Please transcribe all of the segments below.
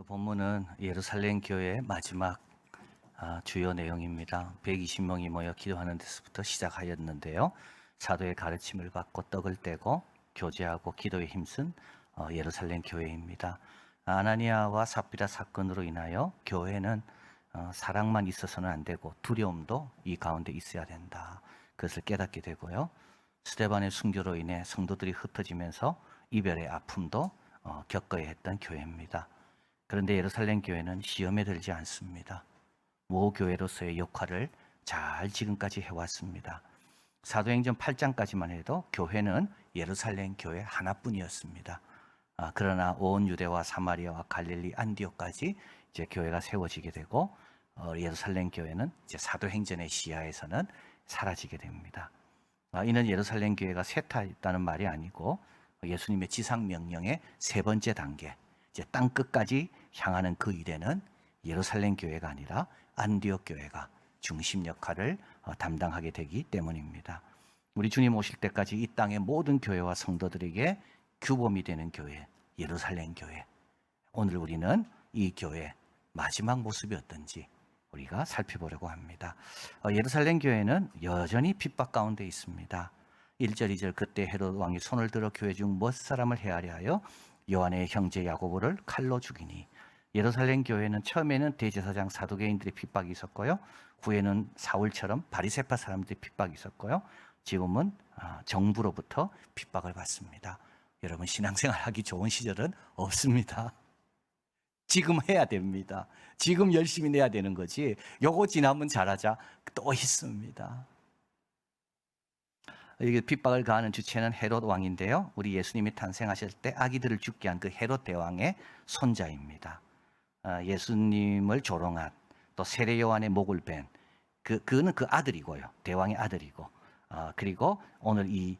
본문은 예루살렘 교회의 마지막 주요 내용입니다. 120명이 모여 기도하는 데서부터 시작하였는데요. 사도의 가르침을 받고 떡을 떼고 교제하고 기도에 힘쓴 예루살렘 교회입니다. 아나니아와 삽비라 사건으로 인하여 교회는 사랑만 있어서는 안 되고 두려움도 이 가운데 있어야 된다. 그것을 깨닫게 되고요. 스데반의 순교로 인해 성도들이 흩어지면서 이별의 아픔도 겪어야 했던 교회입니다. 그런데 예루살렘 교회는 시험에 들지 않습니다. 모교회로서의 역할을 잘 지금까지 해왔습니다. 사도행전 8장까지만 해도 교회는 예루살렘 교회 하나뿐이었습니다. 그러나 온 유대와 사마리아와 갈릴리 안디옥까지 이제 교회가 세워지게 되고 예루살렘 교회는 이제 사도행전의 시야에서는 사라지게 됩니다. 이는 예루살렘 교회가 쇠퇴했다는 말이 아니고 예수님의 지상 명령의 세 번째 단계, 이제 땅 끝까지 향하는 그 일에는 예루살렘 교회가 아니라 안디옥 교회가 중심 역할을 담당하게 되기 때문입니다. 우리 주님 오실 때까지 이 땅의 모든 교회와 성도들에게 규범이 되는 교회, 예루살렘 교회. 오늘 우리는 이 교회 마지막 모습이 어떤지 우리가 살펴보려고 합니다. 예루살렘 교회는 여전히 핍박 가운데 있습니다. 1절, 2절 그때 헤롯 왕이 손을 들어 교회 중 몇 사람을 헤아려 하여 요한의 형제 야고보를 칼로 죽이니. 예루살렘 교회는 처음에는 대제사장 사두개인들의 핍박이 있었고요. 후에는 사울처럼 바리새파 사람들의 핍박이 있었고요. 지금은 정부로부터 핍박을 받습니다. 여러분, 신앙생활 하기 좋은 시절은 없습니다. 지금 해야 됩니다. 지금 열심히 내야 되는 거지. 요거 지나면 잘하자 또 있습니다. 이게 핍박을 가하는 주체는 헤롯 왕인데요. 우리 예수님이 탄생하실 때 아기들을 죽게 한 그 헤롯 대왕의 손자입니다. 예수님을 조롱한 또 세례 요한의 목을 벤 그는 그 아들이고요. 대왕의 아들이고 그리고 오늘 이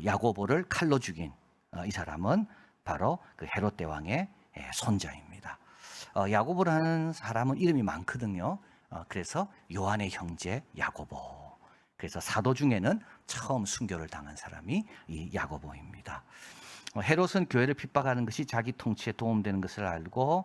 야고보를 칼로 죽인 이 사람은 바로 그 헤롯 대왕의 손자입니다. 야고보라는 사람은 이름이 많거든요. 그래서 요한의 형제 야고보. 그래서 사도 중에는 처음 순교를 당한 사람이 이 야고보입니다. 헤롯은 교회를 핍박하는 것이 자기 통치에 도움되는 것을 알고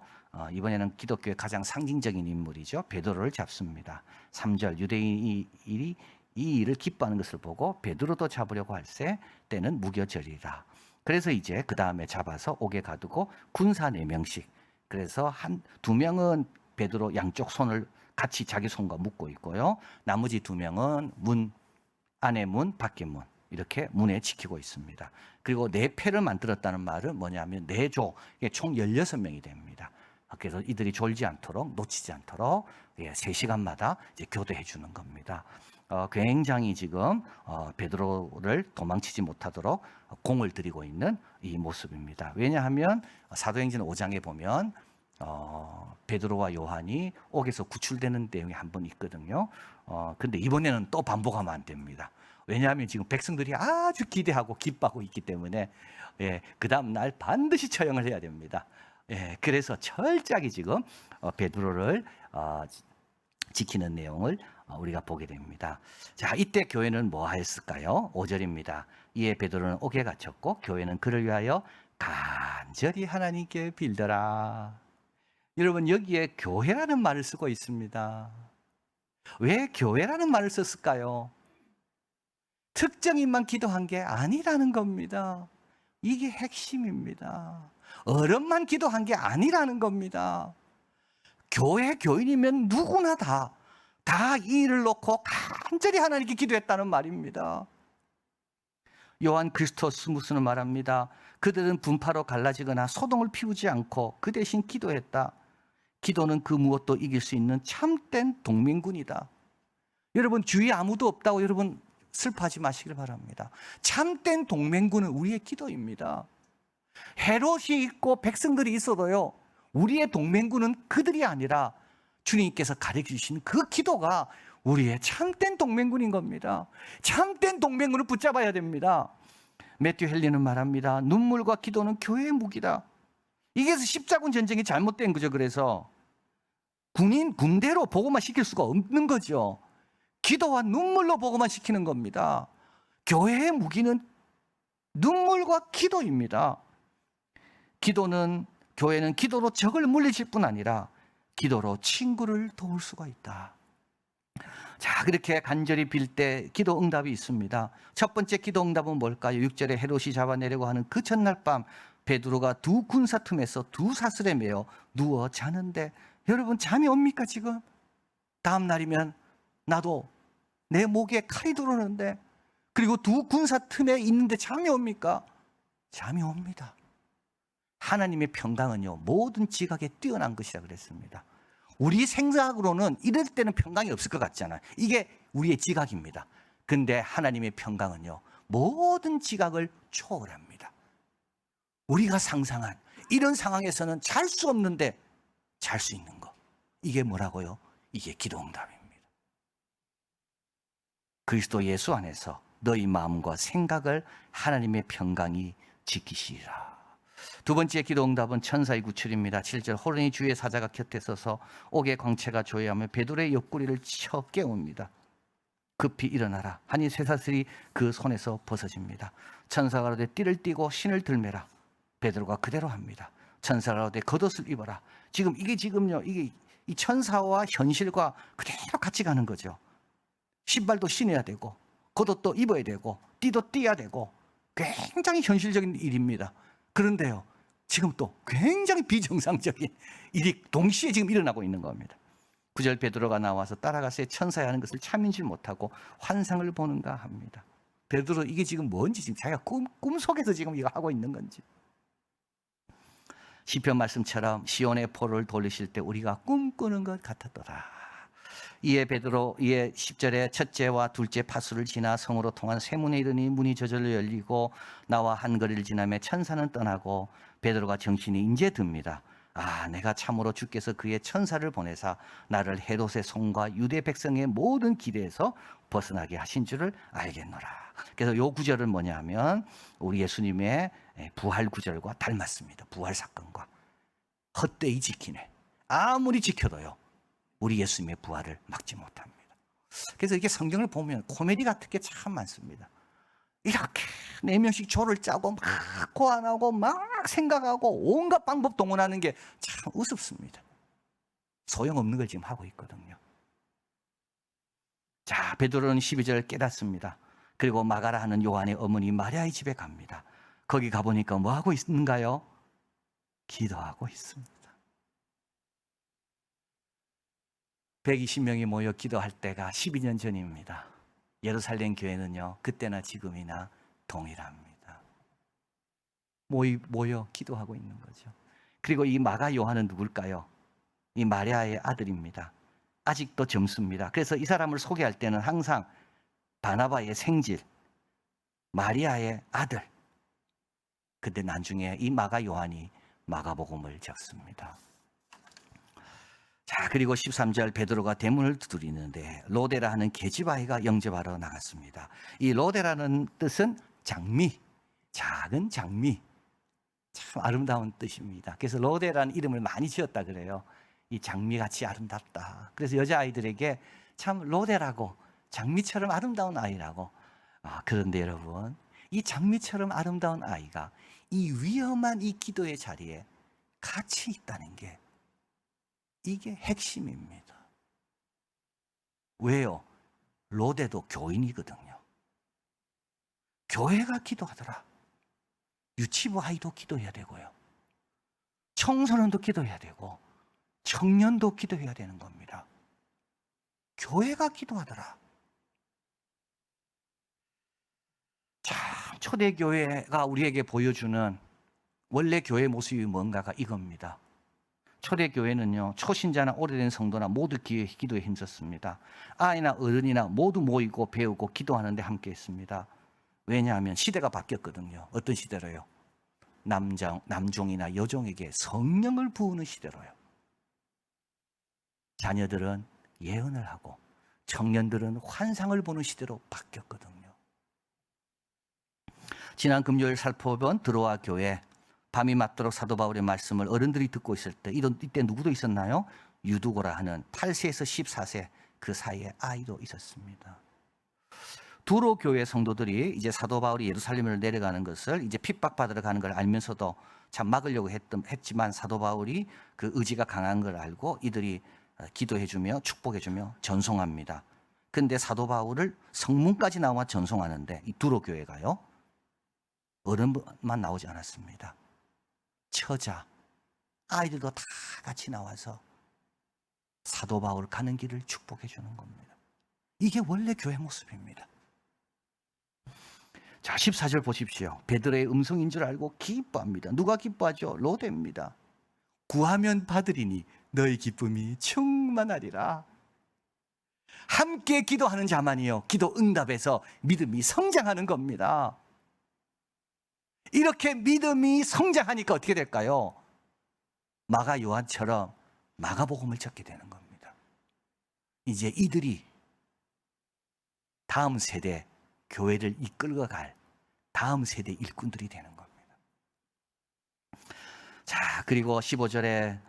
이번에는 기독교의 가장 상징적인 인물이죠. 베드로를 잡습니다. 3절 유대인이 이 일을 기뻐하는 것을 보고 베드로도 잡으려고 할새 때는 무교절이라. 그래서 이제 그 다음에 잡아서 옥에 가두고 군사 4명씩. 그래서 두 명은 베드로 양쪽 손을 같이 자기 손과 묶고 있고요. 나머지 2명은 문, 안의 문, 밖의 문 이렇게 문에 지키고 있습니다. 그리고 4패를 만들었다는 말은 뭐냐면 4조, 총 16명이 됩니다. 그래서 이들이 졸지 않도록 놓치지 않도록 3시간마다 이제 교대해 주는 겁니다. 굉장히 지금 베드로를 도망치지 못하도록 공을 들이고 있는 이 모습입니다. 왜냐하면 사도행전 5장에 보면 베드로와 요한이 옥에서 구출되는 내용이 한 번 있거든요. 근데 이번에는 또 반복하면 안 됩니다. 왜냐하면 지금 백성들이 아주 기대하고 기뻐하고 있기 때문에 그 다음 날 반드시 처형을 해야 됩니다. 그래서 철저하게 지금 베드로를 지키는 내용을 우리가 보게 됩니다. 자, 이때 교회는 뭐 하였을까요? 5절입니다. 이에 베드로는 옥에 갇혔고 교회는 그를 위하여 간절히 하나님께 빌더라. 여러분, 여기에 교회라는 말을 쓰고 있습니다. 왜 교회라는 말을 썼을까요? 특정인만 기도한 게 아니라는 겁니다. 이게 핵심입니다. 어른만 기도한 게 아니라는 겁니다. 교회 교인이면 누구나 다 이 일을 놓고 간절히 하나님께 기도했다는 말입니다. 요한 크리스토스무스는 말합니다. 그들은 분파로 갈라지거나 소동을 피우지 않고 그 대신 기도했다. 기도는 그 무엇도 이길 수 있는 참된 동맹군이다. 여러분, 주위에 아무도 없다고 여러분 슬퍼하지 마시길 바랍니다. 참된 동맹군은 우리의 기도입니다. 헤롯이 있고 백성들이 있어도요, 우리의 동맹군은 그들이 아니라 주님께서 가르쳐주신 그 기도가 우리의 참된 동맹군인 겁니다. 참된 동맹군을 붙잡아야 됩니다. 매튜 헨리는 말합니다. 눈물과 기도는 교회의 무기다. 이게 십자군 전쟁이 잘못된 거죠. 그래서 군대로 보고만 시킬 수가 없는 거죠. 기도와 눈물로 보고만 시키는 겁니다. 교회의 무기는 눈물과 기도입니다. 기도는 교회는 기도로 적을 물리칠 뿐 아니라 기도로 친구를 도울 수가 있다. 자, 그렇게 간절히 빌 때 기도 응답이 있습니다. 첫 번째 기도 응답은 뭘까요? 6절에 헤롯이 잡아내려고 하는 그 전날 밤 베드로가 두 군사 틈에서 두 사슬에 매어 누워 자는데, 여러분 잠이 옵니까 지금? 다음 날이면 나도 내 목에 칼이 들어오는데, 그리고 두 군사 틈에 있는데 잠이 옵니까? 잠이 옵니다. 하나님의 평강은요, 모든 지각에 뛰어난 것이라 그랬습니다. 우리 생각으로는 이럴 때는 평강이 없을 것 같잖아요. 이게 우리의 지각입니다. 근데 하나님의 평강은요, 모든 지각을 초월합니다. 우리가 상상한 이런 상황에서는 잘 수 없는데 잘 수 있는 거, 이게 뭐라고요? 이게 기도 응답입니다. 그리스도 예수 안에서 너희 마음과 생각을 하나님의 평강이 지키시리라. 두 번째 기도 응답은 천사의 구출입니다. 7절, 호련히 주의 사자가 곁에 서서 옥의 광채가 조여하며 베드로의 옆구리를 쳐 깨웁니다. 급히 일어나라 하니 쇠사슬이 그 손에서 벗어집니다. 천사가 가로되 띠를 띠고 신을 들매라. 베드로가 그대로 합니다. 천사가 가로되 겉옷을 입어라. 지금 지금요, 이게 이 천사와 현실과 그대로 같이 가는 거죠. 신발도 신어야 되고 겉옷도 입어야 되고 띠도 띠야 되고, 굉장히 현실적인 일입니다. 그런데요, 지금 또 굉장히 비정상적인 일이 동시에 지금 일어나고 있는 겁니다. 9절, 베드로가 나와서 따라가서 천사의 하는 것을 참인지 못하고 환상을 보는가 합니다. 베드로 이게 지금 뭔지, 지금 자기가 꿈속에서 지금 이거 하고 있는 건지. 시편 말씀처럼 시온의 포를 돌리실 때 우리가 꿈꾸는 것 같았더라. 이에 10절에 첫째와 둘째 파수를 지나 성으로 통한 쇠문에 이르니 문이 저절로 열리고 나와 한 거리를 지나며 천사는 떠나고 베드로가 정신이 인제 듭니다. 아, 내가 참으로 주께서 그의 천사를 보내사 나를 헤롯의 손과 유대 백성의 모든 기대에서 벗어나게 하신 줄을 알겠노라. 그래서 요 구절은 뭐냐 하면 우리 예수님의 부활 구절과 닮았습니다. 부활 사건과 헛되이 지키네. 아무리 지켜도요, 우리 예수님의 부활을 막지 못합니다. 그래서 이게 성경을 보면 코미디 같은 게 참 많습니다. 이렇게 4명씩 조를 짜고 막 고안하고 막 생각하고 온갖 방법 동원하는 게 참 우습습니다. 소용없는 걸 지금 하고 있거든요. 자, 베드로는 12절 깨닫습니다. 그리고 마가라 하는 요한의 어머니 마리아의 집에 갑니다. 거기 가보니까 뭐 하고 있는가요? 기도하고 있습니다. 120명이 모여 기도할 때가 12년 전입니다. 예루살렘 교회는요, 그때나 지금이나 동일합니다. 모여 기도하고 있는 거죠. 그리고 이 마가 요한은 누굴까요? 이 마리아의 아들입니다. 아직도 젊습니다. 그래서 이 사람을 소개할 때는 항상 바나바의 생질, 마리아의 아들. 근데 나중에 이 마가 요한이 마가복음을 적습니다. 자, 그리고 13절, 베드로가 대문을 두드리는데 로데라 하는 계집아이가 영접하러 나갔습니다. 이 로데라는 뜻은 장미, 작은 장미, 참 아름다운 뜻입니다. 그래서 로데라는 이름을 많이 지었다 그래요. 이 장미같이 아름답다. 그래서 여자아이들에게 참 로데라고, 장미처럼 아름다운 아이라고. 그런데 여러분, 이 장미처럼 아름다운 아이가 이 위험한 이 기도의 자리에 같이 있다는 게, 이게 핵심입니다. 왜요? 로데도 교인이거든요. 교회가 기도하더라. 유치부 아이도 기도해야 되고요, 청소년도 기도해야 되고 청년도 기도해야 되는 겁니다. 교회가 기도하더라. 참, 초대교회가 우리에게 보여주는 원래 교회 모습이 뭔가가 이겁니다. 초대교회는요, 초신자나 오래된 성도나 모두 기도에 힘썼습니다. 아이나 어른이나 모두 모이고 배우고 기도하는데 함께 했습니다. 왜냐하면 시대가 바뀌었거든요. 어떤 시대로요? 남종이나 여종에게 성령을 부으는 시대로요. 자녀들은 예언을 하고 청년들은 환상을 보는 시대로 바뀌었거든요. 지난 금요일 살펴본 드로아 교회, 밤이 맞도록 사도 바울의 말씀을 어른들이 듣고 있을 때, 이때 누구도 있었나요? 유두고라 하는 8세에서 14세 그 사이에 아이도 있었습니다. 두로 교회 성도들이 이제 사도 바울이 예루살렘을 내려가는 것을, 이제 핍박받으러 가는 걸 알면서도 참 막으려고 했지만 사도 바울이 그 의지가 강한 걸 알고 이들이 기도해주며 축복해주며 전송합니다. 근데 사도 바울을 성문까지 나와 전송하는데 이 두로 교회가요, 어른만 나오지 않았습니다. 처자, 아이들도 다 같이 나와서 사도 바울 가는 길을 축복해 주는 겁니다. 이게 원래 교회 모습입니다. 자, 14절 보십시오. 베드로의 음성인 줄 알고 기뻐합니다. 누가 기뻐하죠? 로데입니다. 구하면 받으리니 너희 기쁨이 충만하리라. 함께 기도하는 자만이요, 기도 응답에서 믿음이 성장하는 겁니다. 이렇게 믿음이 성장하니까 어떻게 될까요? 마가 요한처럼 마가복음을 적게 되는 겁니다. 이제 이들이 다음 세대 교회를 이끌어갈 다음 세대 일꾼들이 되는 겁니다. 자, 그리고 15절에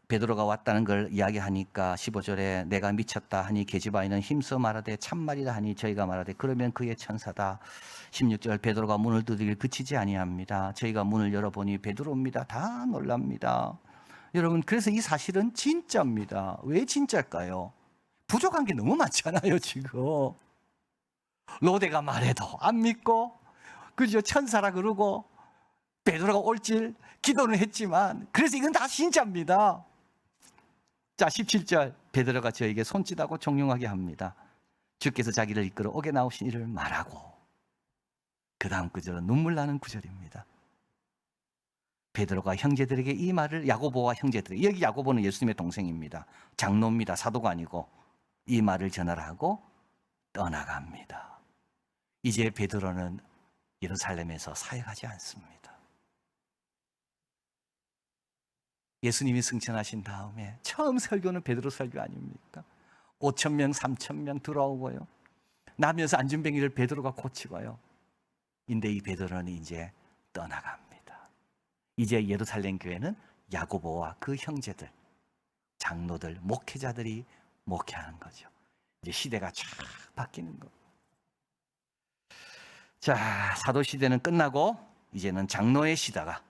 베드로가 왔다는 걸 이야기하니까 15절에 내가 미쳤다 하니 계집아이는 힘써 말하되 참말이라 하니 저희가 말하되 그러면 그의 천사다. 16절 베드로가 문을 두드리길 그치지 아니합니다. 저희가 문을 열어보니 베드로입니다. 다 놀랍니다. 여러분, 그래서 이 사실은 진짜입니다. 왜 진짜일까요? 부족한 게 너무 많잖아요. 지금 로데가 말해도 안 믿고, 그죠? 천사라 그러고 베드로가 올질 기도는 했지만, 그래서 이건 다 진짜입니다. 자, 17절 베드로가 저에게 손짓하고 종용하게 합니다. 주께서 자기를 이끌어 옥에 나오신 이를 말하고, 그 다음 구절은 눈물 나는 구절입니다. 베드로가 형제들에게 이 말을, 야고보와 형제들, 여기 야고보는 예수님의 동생입니다. 장로입니다. 사도가 아니고. 이 말을 전하라 하고 떠나갑니다. 이제 베드로는 예루살렘에서 사역하지 않습니다. 예수님이 승천하신 다음에 처음 설교는 베드로 설교 아닙니까? 5,000명, 3,000명 들어오고요. 나면서 안진뱅이를 베드로가 고치고요. 근데 이 베드로는 이제 떠나갑니다. 이제 예루살렘 교회는 야고보와 그 형제들, 장로들, 목회자들이 목회하는 거죠. 이제 시대가 쫙 바뀌는 거. 자, 사도 시대는 끝나고 이제는 장로의 시대가,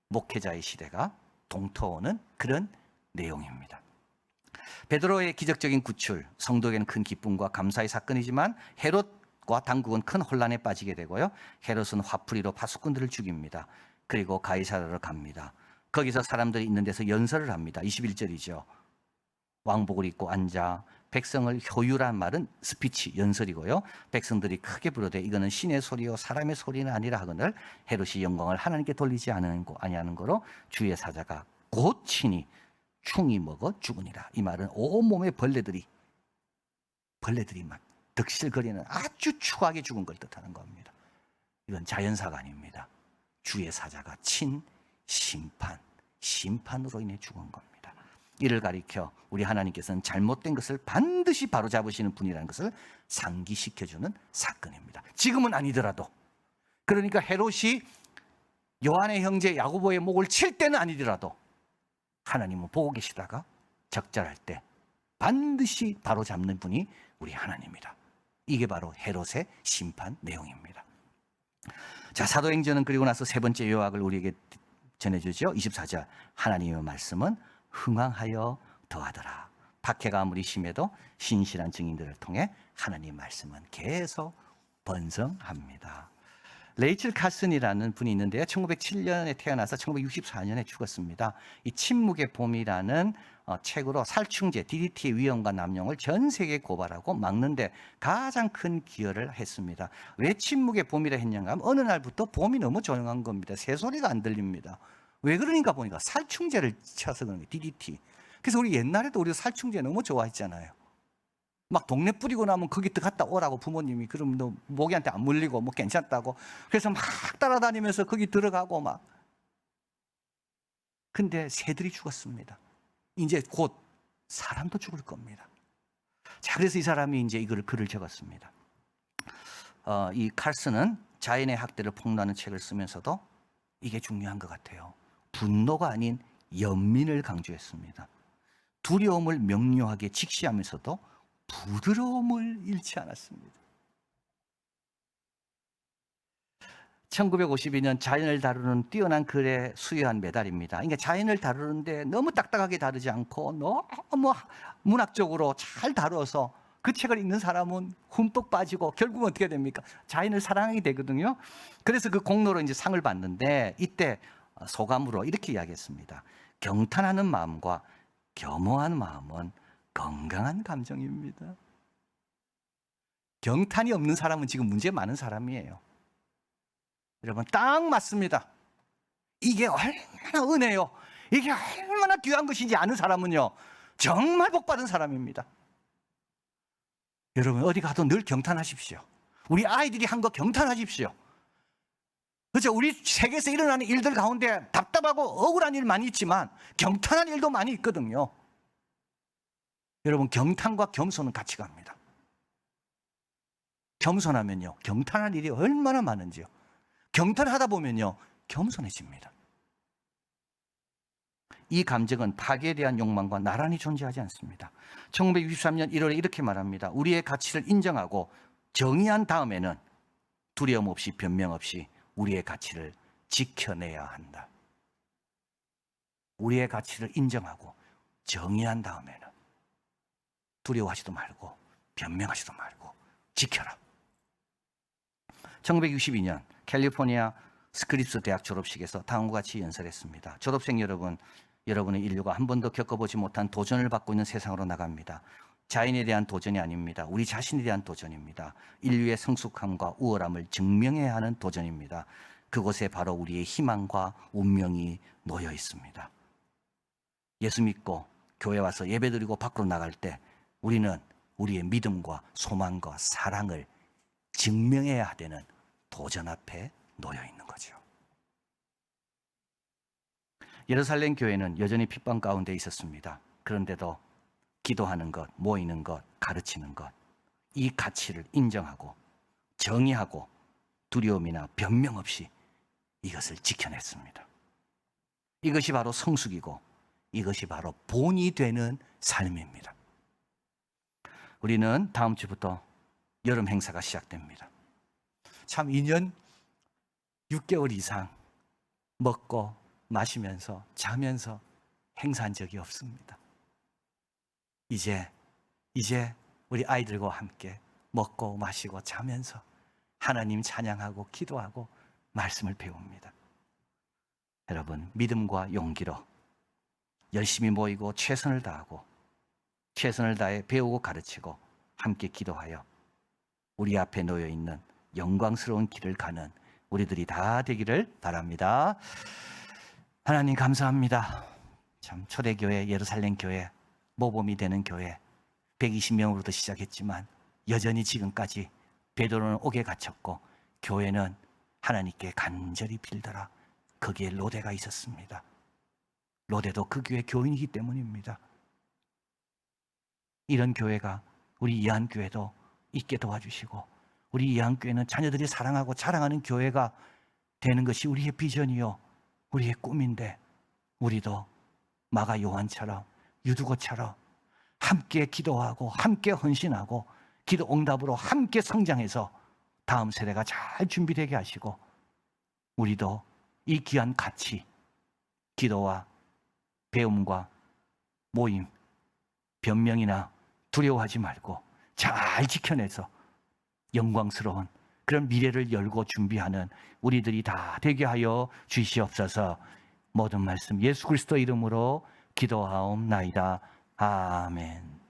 목회자의 시대가 동터오는 그런 내용입니다. 베드로의 기적적인 구출, 성도에게는 큰 기쁨과 감사의 사건이지만 헤롯과 당국은 큰 혼란에 빠지게 되고요. 헤롯은 화풀이로 파수꾼들을 죽입니다. 그리고 가이사라로 갑니다. 거기서 사람들이 있는 데서 연설을 합니다. 21절이죠. 왕복을 입고 앉아 백성을 효유란 말은 스피치, 연설이고요. 백성들이 크게 부르되 이거는 신의 소리요 사람의 소리는 아니라 하거늘 헤롯이 영광을 하나님께 돌리지 아니하는 거로 주의 사자가 곧 친히 충이 먹어 죽으니라. 이 말은 온몸의 벌레들이 막 득실거리는 아주 추하게 죽은 걸 뜻하는 겁니다. 이건 자연사가 아닙니다. 주의 사자가 친 심판으로 인해 죽은 겁니다. 이를 가리켜 우리 하나님께서는 잘못된 것을 반드시 바로잡으시는 분이라는 것을 상기시켜주는 사건입니다. 지금은 아니더라도, 그러니까 헤롯이 요한의 형제 야고보의 목을 칠 때는 아니더라도 하나님은 보고 계시다가 적절할 때 반드시 바로잡는 분이 우리 하나님이다. 이게 바로 헤롯의 심판 내용입니다. 자, 사도행전은 그리고 나서 세 번째 요약을 우리에게 전해주죠. 24절 하나님의 말씀은 흥왕하여 더하더라. 박해가 아무리 심해도 신실한 증인들을 통해 하나님의 말씀은 계속 번성합니다. 레이첼 카슨이라는 분이 있는데요. 1907년에 태어나서 1964년에 죽었습니다. 이 침묵의 봄이라는 책으로 살충제, DDT의 위험과 남용을 전 세계에 고발하고 막는데 가장 큰 기여를 했습니다. 왜 침묵의 봄이라 했냐면 어느 날부터 봄이 너무 조용한 겁니다. 새소리가 안 들립니다. 왜 그러니까 보니까 살충제를 쳐서 그런 거예요. DDT. 그래서 우리 옛날에도 우리 살충제 너무 좋아했잖아요. 막 동네 뿌리고 나면 거기 갔다 오라고 부모님이, 그러면 너 모기한테 안 물리고 뭐 괜찮다고. 그래서 막 따라다니면서 거기 들어가고 막. 근데 새들이 죽었습니다. 이제 곧 사람도 죽을 겁니다. 자, 그래서 이 사람이 이제 이걸 글을 적었습니다. 이 칼슨은 자연의 학대를 폭로하는 책을 쓰면서도 이게 중요한 것 같아요. 분노가 아닌 연민을 강조했습니다. 두려움을 명료하게 직시하면서도 부드러움을 잃지 않았습니다. 1952년 자연을 다루는 뛰어난 글에 수여한 메달입니다. 그러니까 자연을 다루는데 너무 딱딱하게 다루지 않고 너무 문학적으로 잘 다루어서 그 책을 읽는 사람은 흠뻑 빠지고 결국은 어떻게 됩니까? 자연을 사랑하게 되거든요. 그래서 그 공로로 이제 상을 받는데 이때 소감으로 이렇게 이야기했습니다. 경탄하는 마음과 겸허한 마음은 건강한 감정입니다. 경탄이 없는 사람은 지금 문제 많은 사람이에요. 여러분, 딱 맞습니다. 이게 얼마나 은혜요, 이게 얼마나 귀한 것인지 아는 사람은요, 정말 복받은 사람입니다. 여러분, 어디 가도 늘 경탄하십시오. 우리 아이들이 한 거 경탄하십시오. 그렇죠? 우리 세계에서 일어나는 일들 가운데 답답하고 억울한 일 많이 있지만 경탄한 일도 많이 있거든요. 여러분, 경탄과 겸손은 같이 갑니다. 겸손하면요, 경탄한 일이 얼마나 많은지요. 경탄하다 보면요, 겸손해집니다. 이 감정은 파괴에 대한 욕망과 나란히 존재하지 않습니다. 1963년 1월에 이렇게 말합니다. 우리의 가치를 인정하고 정의한 다음에는 두려움 없이 변명 없이 우리의 가치를 지켜내야 한다. 우리의 가치를 인정하고 정의한 다음에는 두려워하지도 말고 변명하지도 말고 지켜라. 1962년 캘리포니아 스크립스 대학 졸업식에서 다음과 같이 연설했습니다. 졸업생 여러분, 여러분의 인류가 한 번도 겪어보지 못한 도전을 받고 있는 세상으로 나갑니다. 자연에 대한 도전이 아닙니다. 우리 자신에 대한 도전입니다. 인류의 성숙함과 우월함을 증명해야 하는 도전입니다. 그곳에 바로 우리의 희망과 운명이 놓여 있습니다. 예수 믿고 교회 와서 예배드리고 밖으로 나갈 때 우리는 우리의 믿음과 소망과 사랑을 증명해야 되는 도전 앞에 놓여 있는 거죠. 예루살렘 교회는 여전히 핍박 가운데 있었습니다. 그런데도 기도하는 것, 모이는 것, 가르치는 것, 이 가치를 인정하고 정의하고 두려움이나 변명 없이 이것을 지켜냈습니다. 이것이 바로 성숙이고 이것이 바로 본이 되는 삶입니다. 우리는 다음 주부터 여름 행사가 시작됩니다. 참 2년 6개월 이상 먹고 마시면서 자면서 행사한 적이 없습니다. 이제 우리 아이들과 함께 먹고 마시고 자면서 하나님 찬양하고 기도하고 말씀을 배웁니다. 여러분, 믿음과 용기로 열심히 모이고 최선을 다하고 최선을 다해 배우고 가르치고 함께 기도하여 우리 앞에 놓여 있는 영광스러운 길을 가는 우리들이 다 되기를 바랍니다. 하나님 감사합니다. 참 초대교회, 예루살렘 교회, 모범이 되는 교회 120명으로도 시작했지만 여전히 지금까지 베드로는 옥에 갇혔고 교회는 하나님께 간절히 빌더라. 거기에 로데가 있었습니다. 로데도 그 교회 교인이기 때문입니다. 이런 교회가 우리 이한교회도 있게 도와주시고 우리 이한교회는 자녀들이 사랑하고 자랑하는 교회가 되는 것이 우리의 비전이요 우리의 꿈인데 우리도 마가 요한처럼 유두고처럼 함께 기도하고 함께 헌신하고 기도 응답으로 함께 성장해서 다음 세대가 잘 준비되게 하시고 우리도 이 귀한 가치, 기도와 배움과 모임, 변명이나 두려워하지 말고 잘 지켜내서 영광스러운 그런 미래를 열고 준비하는 우리들이 다 되게 하여 주시옵소서. 모든 말씀 예수 그리스도 이름으로 기도하옵나이다. 아멘.